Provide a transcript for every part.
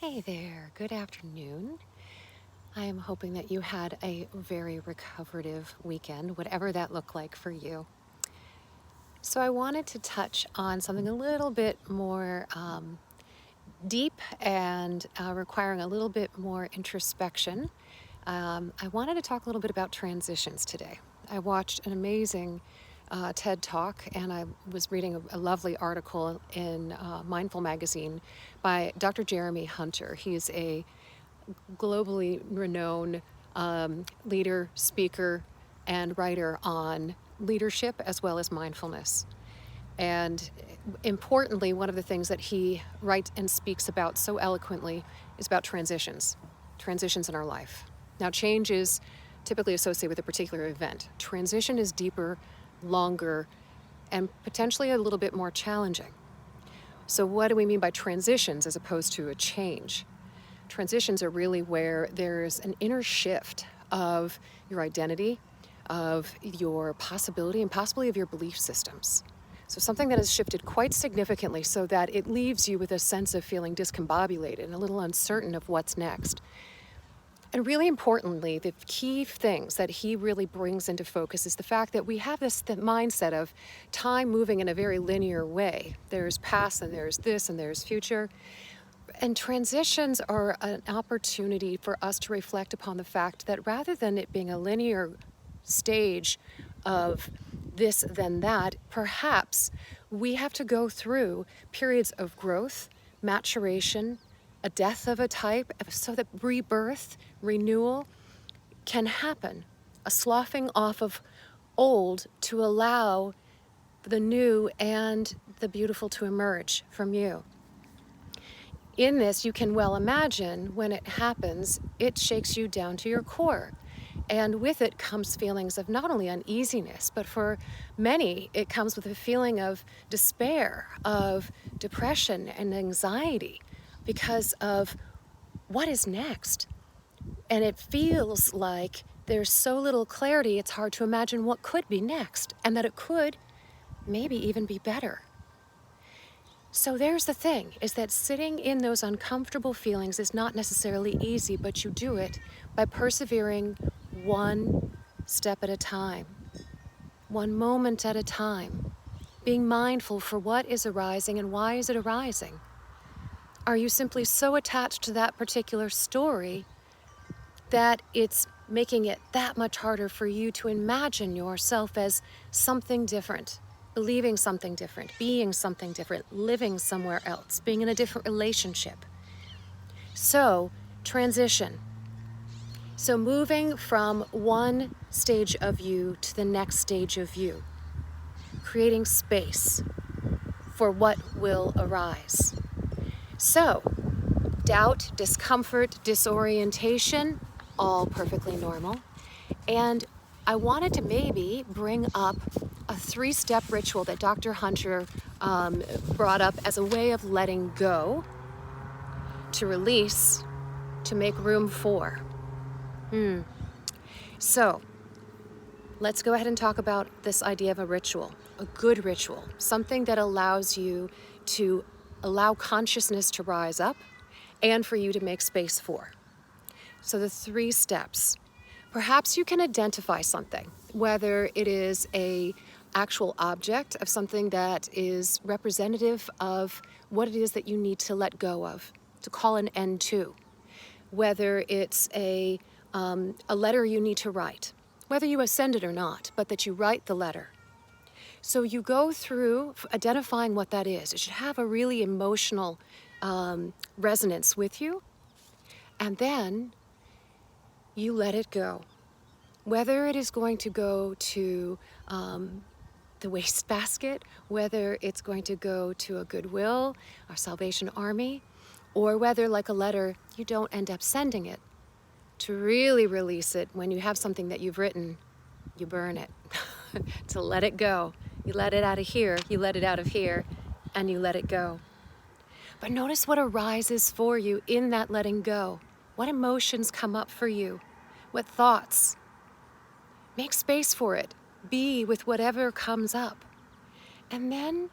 Hey there, good afternoon. I am hoping that you had a very recoverative weekend, whatever that looked like for you. So, I wanted to touch on something a little bit more deep and requiring a little bit more introspection. I wanted to talk a little bit about transitions today. I watched an amazing TED Talk, and I was reading a lovely article in Mindful Magazine by Dr. Jeremy Hunter. He's a globally renowned leader, speaker, and writer on leadership as well as mindfulness. And importantly, one of the things that he writes and speaks about so eloquently is about transitions in our life. Now, change is typically associated with a particular event. Transition is deeper, longer, and potentially a little bit more challenging. So, what do we mean by transitions as opposed to a change? Transitions are really where there's an inner shift of your identity, of your possibility, and possibly of your belief systems. So something that has shifted quite significantly so that it leaves you with a sense of feeling discombobulated and a little uncertain of what's next. And really importantly, the key things that he really brings into focus is the fact that we have the mindset of time moving in a very linear way. There's past and there's this and there's future. And transitions are an opportunity for us to reflect upon the fact that rather than it being a linear stage of this, then that, perhaps we have to go through periods of growth, maturation, a death of a type, so that rebirth, renewal can happen. A sloughing off of old to allow the new and the beautiful to emerge from you. In this, you can well imagine when it happens, it shakes you down to your core. And with it comes feelings of not only uneasiness, but for many, it comes with a feeling of despair, of depression and anxiety because of what is next. And it feels like there's so little clarity, it's hard to imagine what could be next, and that it could maybe even be better. So there's the thing, is that sitting in those uncomfortable feelings is not necessarily easy, but you do it by persevering one step at a time, one moment at a time, being mindful for what is arising and why is it arising. Are you simply so attached to that particular story that it's making it that much harder for you to imagine yourself as something different? Believing something different, being something different, living somewhere else, being in a different relationship. So, transition. So, moving from one stage of you to the next stage of you, creating space for what will arise. So, doubt, discomfort, disorientation, all perfectly normal. And I wanted to maybe bring up a 3-step ritual that Dr. Hunter brought up as a way of letting go, to release, to make room for. So let's go ahead and talk about this idea of a ritual, a good ritual, something that allows you to allow consciousness to rise up and for you to make space for. So the 3 steps. Perhaps you can identify something, whether it is a actual object of something that is representative of what it is that you need to let go of, to call an end to, whether it's a letter you need to write, whether you send it or not, but that you write the letter. So you go through identifying what that is. It should have a really emotional resonance with you, and then you let it go. Whether it is going to go to the wastebasket, whether it's going to go to a Goodwill or Salvation Army, or whether, like a letter, you don't end up sending it. To really release it, when you have something that you've written, you burn it. To let it go. You let it out of here, you let it out of here, and you let it go. But notice what arises for you in that letting go. What emotions come up for you? What thoughts? Make space for it. Be with whatever comes up. And then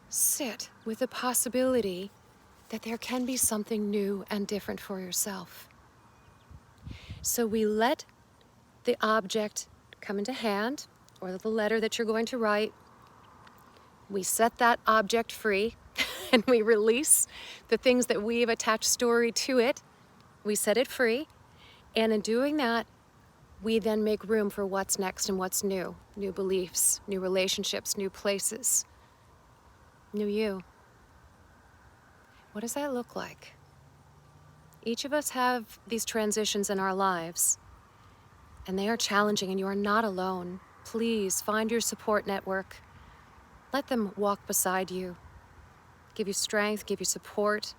sit with the possibility that there can be something new and different for yourself. So we let the object come into hand, or the letter that you're going to write. We set that object free and we release the things that we've attached story to it. We set it free. And in doing that, we then make room for what's next and what's new. New beliefs, new relationships, new places, new you. What does that look like? Each of us have these transitions in our lives, and they are challenging, and you are not alone. Please find your support network. Let them walk beside you, give you strength, give you support,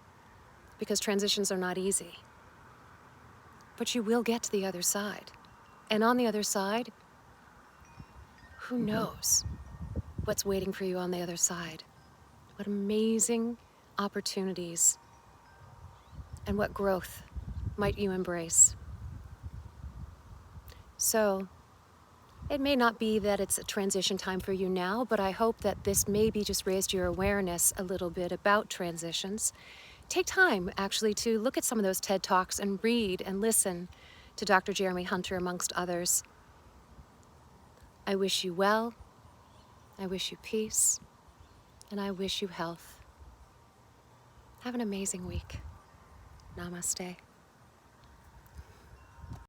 because transitions are not easy. But you will get to the other side. And on the other side, who knows what's waiting for you on the other side? What amazing opportunities and what growth might you embrace? So, it may not be that it's a transition time for you now, but I hope that this maybe just raised your awareness a little bit about transitions. Take time, actually, to look at some of those TED Talks and read and listen to Dr. Jeremy Hunter, amongst others. I wish you well, I wish you peace, and I wish you health. Have an amazing week. Namaste.